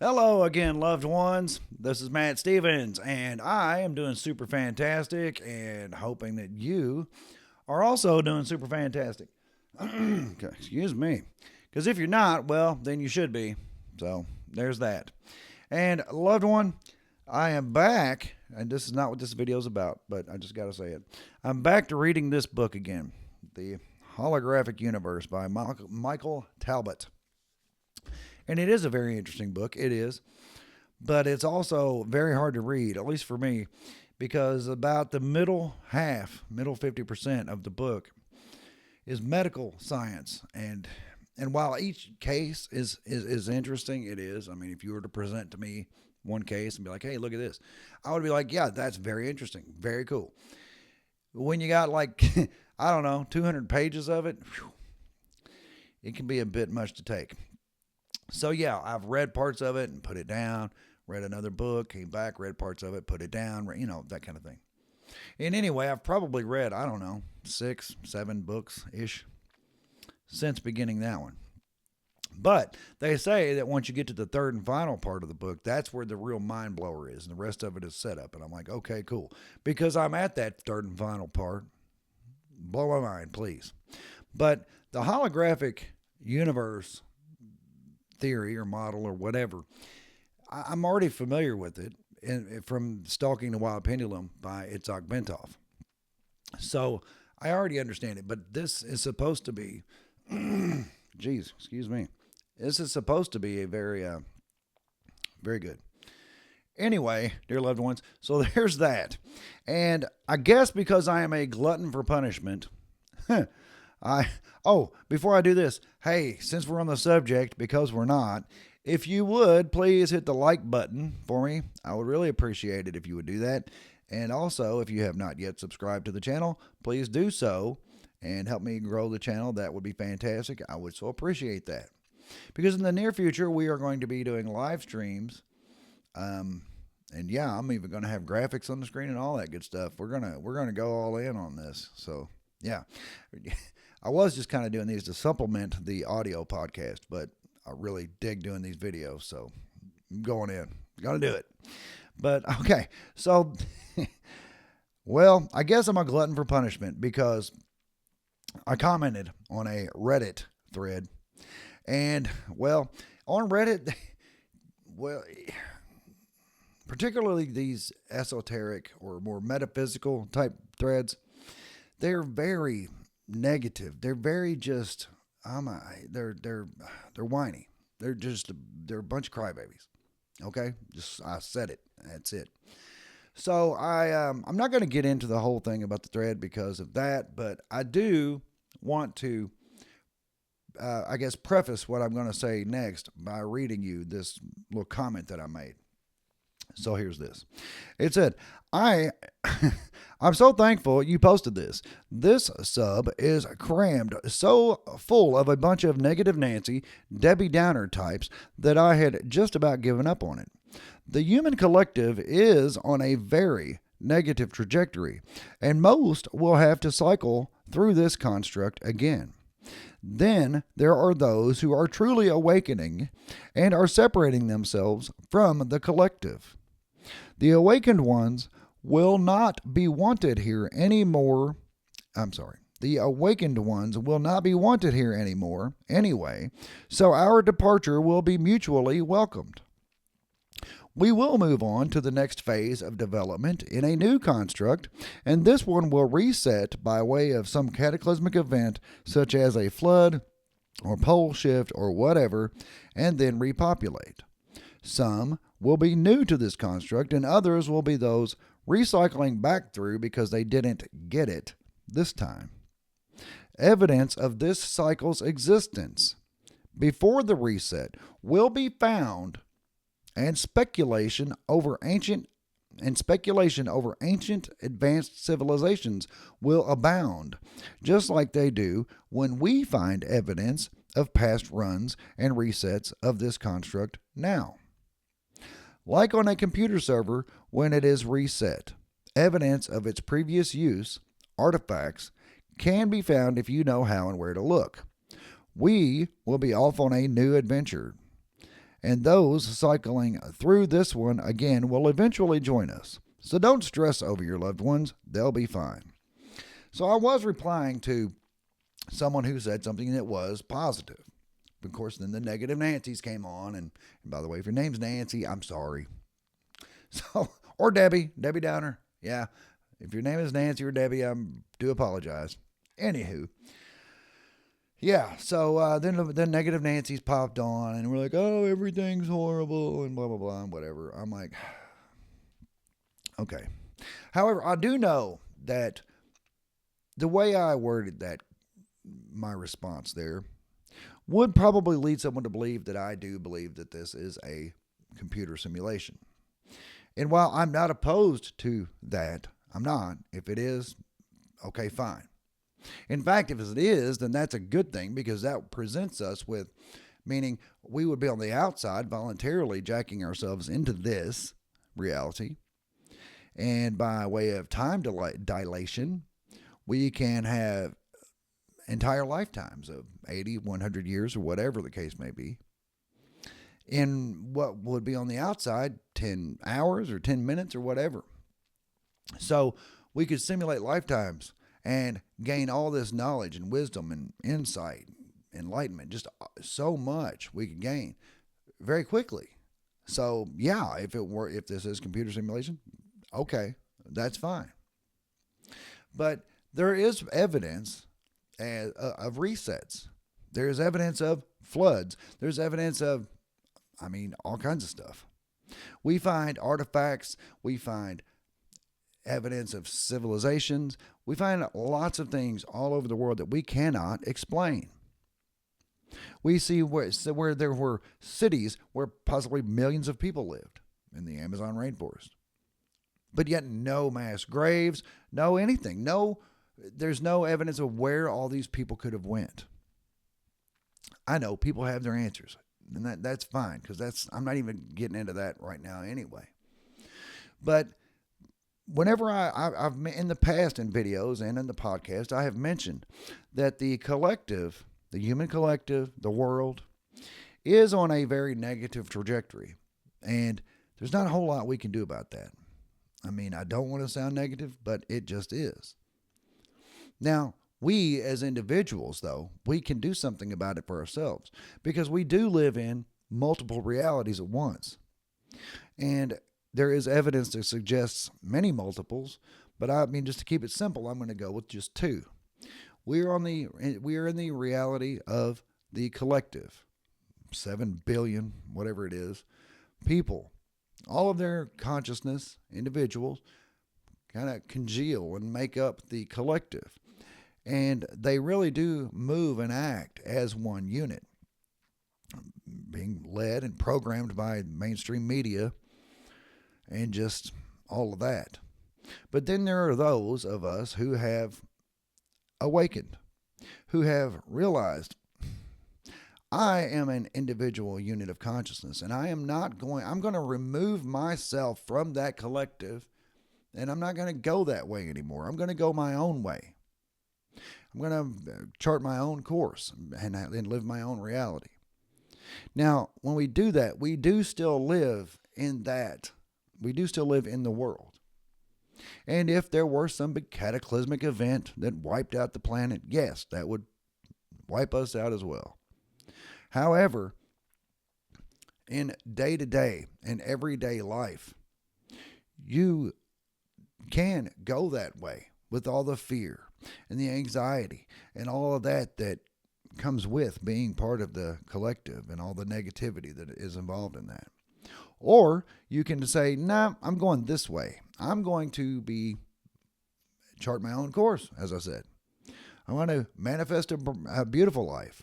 Hello again, loved ones. This is Matt Stevens, and I am doing super fantastic and hoping that you are also doing super fantastic. Excuse me. Because if you're not, well, then you should be. So there's that. And, loved one, I am back, and this is not what this video is about, but I just got to say it. I'm back to reading this book again, The Holographic Universe by Michael Talbot. And it is a very interesting book. It is. But it's also very hard to read, at least for me, because about the middle 50% of the book is medical science. And while each case is interesting, it is. I mean, if you were to present to me one case and be like, hey, look at this, I would be like, yeah, that's very interesting. Very cool. When you got like, I don't know, 200 pages of it, it can be a bit much to take. So, yeah, I've read parts of it and put it down, read another book, came back, read parts of it, put it down, that kind of thing. And anyway, I've probably read, I don't know, 6, 7 books-ish since beginning that one. But they say that once you get to the third and final part of the book, that's where the real mind blower is, and the rest of it is set up. And I'm like, okay, cool. Because I'm at that third and final part. Blow my mind, please. But the holographic universe theory or model or whatever, I'm already familiar with it from Stalking the Wild Pendulum by Itzhak Bentov. So I already understand it, but this is supposed to be, excuse me. This is supposed to be a very good. Anyway, dear loved ones, so there's that. And I guess because I am a glutton for punishment, before I do this, hey, since we're on the subject, because we're not, if you would, please hit the like button for me. I would really appreciate it if you would do that. And also, if you have not yet subscribed to the channel, please do so and help me grow the channel. That would be fantastic. I would so appreciate that. Because in the near future, we are going to be doing live streams. And yeah, I'm even going to have graphics on the screen and all that good stuff. We're gonna go all in on this. So yeah. I was just kind of doing these to supplement the audio podcast, but I really dig doing these videos, so I'm going in. Gonna do it. But okay, so well, I guess I'm a glutton for punishment because I commented on a Reddit thread, and well, on Reddit, well, particularly these esoteric or more metaphysical type threads, they're very negative. They're very just they're whiny. They're a bunch of crybabies. Okay? Just I said it. That's it. So I'm not going to get into the whole thing about the thread because of that, but I do want to I guess preface what I'm going to say next by reading you this little comment that I made. So here's this. It said, I'm so thankful you posted this. This sub is crammed so full of a bunch of negative Nancy, Debbie Downer types that I had just about given up on it. The human collective is on a very negative trajectory, and most will have to cycle through this construct again. Then there are those who are truly awakening and are separating themselves from the collective. The awakened ones will not be wanted here anymore. The awakened ones will not be wanted here anymore anyway, so our departure will be mutually welcomed. We will move on to the next phase of development in a new construct, and this one will reset by way of some cataclysmic event such as a flood or pole shift or whatever, and then repopulate. Some will be new to this construct, and others will be those recycling back through because they didn't get it this time. Evidence of this cycle's existence before the reset will be found, and speculation over ancient advanced civilizations will abound, just like they do when we find evidence of past runs and resets of this construct now. Like on a computer server when it is reset, evidence of its previous use, artifacts, can be found if you know how and where to look. We will be off on a new adventure. And those cycling through this one again will eventually join us. So don't stress over your loved ones, they'll be fine. So I was replying to someone who said something that was positive. Of course, then the negative Nancy's came on. And by the way, if your name's Nancy, I'm sorry. So, or Debbie Downer. Yeah, if your name is Nancy or Debbie, I do apologize. Anywho, yeah, so then negative Nancy's popped on, and we're like, oh, everything's horrible, and blah, blah, blah, and whatever. I'm like, okay. However, I do know that the way I worded my response there, would probably lead someone to believe that I do believe that this is a computer simulation. And while I'm not opposed to that, I'm not. If it is, okay, fine. In fact, if it is, then that's a good thing, because that presents us with, meaning we would be on the outside voluntarily jacking ourselves into this reality. And by way of time dilation, we can have entire lifetimes of 80, 100 years, or whatever the case may be, in what would be on the outside 10 hours or 10 minutes or whatever. So we could simulate lifetimes and gain all this knowledge and wisdom and insight, enlightenment, just so much we could gain very quickly. So yeah, if this is computer simulation, okay, that's fine. But there is evidence of resets. There's evidence of floods. There's evidence of, all kinds of stuff. We find artifacts. We find evidence of civilizations. We find lots of things all over the world that we cannot explain. We see where there were cities where possibly millions of people lived in the Amazon rainforest. But yet no mass graves, no anything. There's no evidence of where all these people could have went. I know people have their answers, and that's fine, because I'm not even getting into that right now anyway. But whenever I've in the past in videos and in the podcast, I have mentioned that the collective, the human collective, the world, is on a very negative trajectory, and there's not a whole lot we can do about that. I don't want to sound negative, but it just is. Now, we as individuals, though, we can do something about it for ourselves, because we do live in multiple realities at once. And there is evidence that suggests many multiples, but just to keep it simple, I'm going to go with just two. We are in the reality of the collective, 7 billion, whatever it is, people. All of their consciousness, individuals, kind of congeal and make up the collective. And they really do move and act as one unit, being led and programmed by mainstream media and just all of that. But then there are those of us who have awakened, who have realized, I am an individual unit of consciousness, and I'm going to remove myself from that collective, and I'm not going to go that way anymore. I'm going to go my own way. I'm going to chart my own course and live my own reality. Now, when we do that, we do still live in that. We do still live in the world. And if there were some big cataclysmic event that wiped out the planet, yes, that would wipe us out as well. However, in day-to-day and everyday life, you can go that way with all the fear and the anxiety and all of that comes with being part of the collective and all the negativity that is involved in that. Or you can say, nah, I'm going this way. I'm going to chart my own course, as I said. I want to manifest a beautiful life.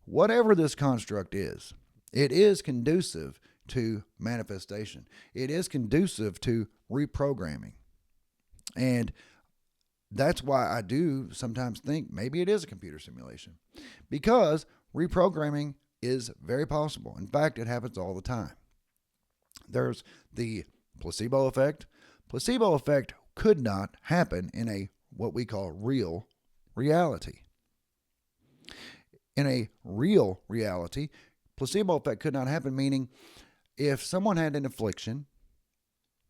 Whatever this construct is, it is conducive to manifestation. It is conducive to reprogramming. And that's why I do sometimes think maybe it is a computer simulation, because reprogramming is very possible. In fact, it happens all the time. There's the placebo effect. Placebo effect could not happen in what we call real reality. In a real reality, placebo effect could not happen, meaning if someone had an affliction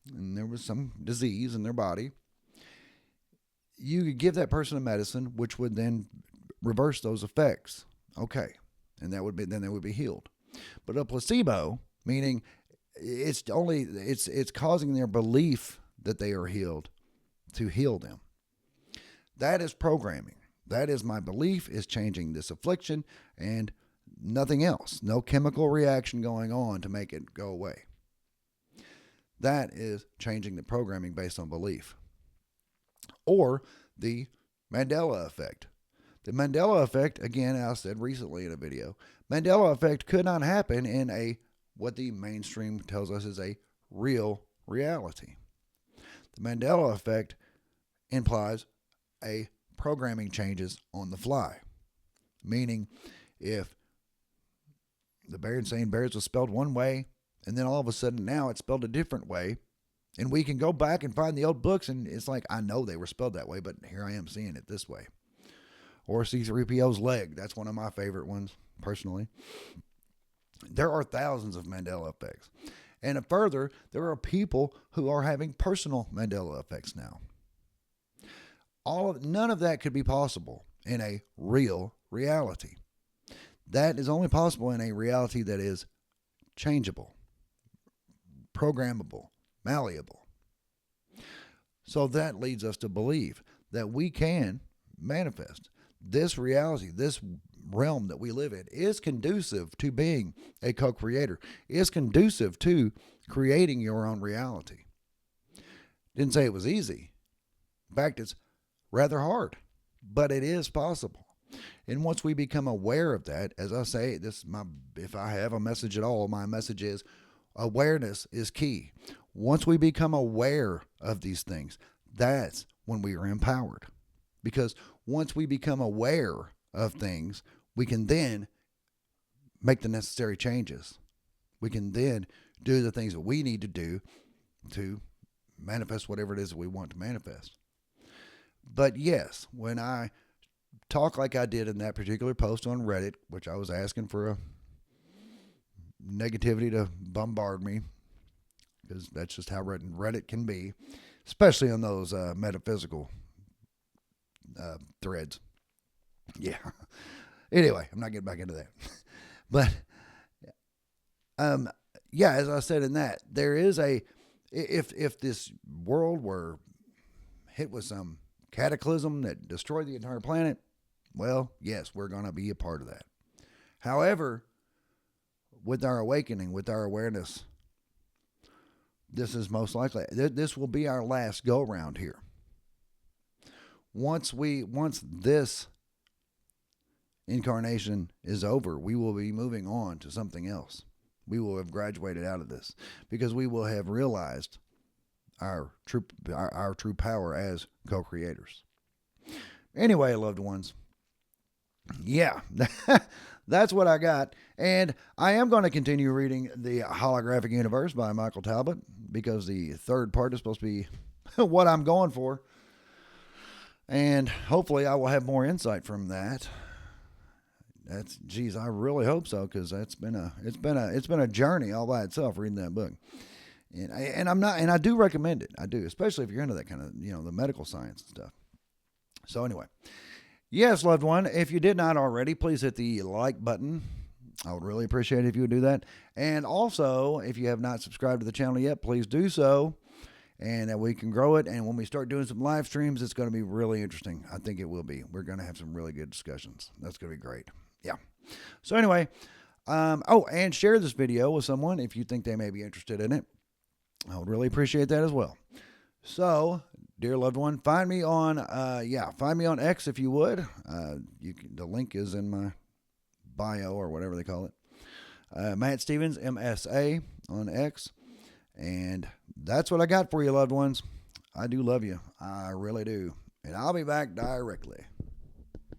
and there was some disease in their body, you could give that person a medicine which would then reverse those effects. Okay. And then they would be healed. But a placebo, meaning it's causing their belief that they are healed to heal them. That is programming. That is my belief is changing this affliction and nothing else. No chemical reaction going on to make it go away. That is changing the programming based on belief. Or the Mandela effect. The Mandela effect, again, I said recently in a video, Mandela effect could not happen in what the mainstream tells us is a real reality. The Mandela effect implies a programming changes on the fly. Meaning, if the Berenstain was spelled one way, and then all of a sudden now it's spelled a different way, and we can go back and find the old books, and it's like, I know they were spelled that way, but here I am seeing it this way. Or C-3PO's leg. That's one of my favorite ones, personally. There are thousands of Mandela effects. And further, there are people who are having personal Mandela effects now. None of that could be possible in a real reality. That is only possible in a reality that is changeable, programmable, malleable. So that leads us to believe that we can manifest. This reality, this realm that we live in is conducive to being a co-creator, is conducive to creating your own reality. Didn't say it was easy. In fact, it's rather hard, but it is possible. And once we become aware of that, as I say, if I have a message at all, my message is awareness is key. Once we become aware of these things, that's when we are empowered. Because once we become aware of things, we can then make the necessary changes. We can then do the things that we need to do to manifest whatever it is that we want to manifest. But yes, when I talk like I did in that particular post on Reddit, which I was asking for a negativity to bombard me, because that's just how Reddit can be, especially on those metaphysical threads. Yeah. Anyway, I'm not getting back into that. But yeah, as I said in that, there is if this world were hit with some cataclysm that destroyed the entire planet, well, yes, we're going to be a part of that. However, with our awakening, with our awareness, this is most likely, this will be our last go round here. Once this incarnation is over, we will be moving on to something else. We will have graduated out of this because we will have realized our true power as co-creators. Anyway, loved ones, yeah, that's what I got. And I am going to continue reading The Holographic Universe by Michael Talbot because the third part is supposed to be what I'm going for. And hopefully I will have more insight from that. I really hope so, because it's been a journey all by itself reading that book. And I do recommend it. I do, especially if you're into that kind of, the medical science and stuff. So anyway, yes, loved one, if you did not already, please hit the like button. I would really appreciate it if you would do that. And also, if you have not subscribed to the channel yet, please do so, and that we can grow it. And when we start doing some live streams, it's going to be really interesting. I think it will be. We're going to have some really good discussions. That's going to be great. Yeah. So anyway, and share this video with someone if you think they may be interested in it. I would really appreciate that as well. So, dear loved one, find me on X if you would. The link is in my bio or whatever they call it. Matt Stevens, MSA on X. And that's what I got for you, loved ones. I do love you. I really do. And I'll be back directly.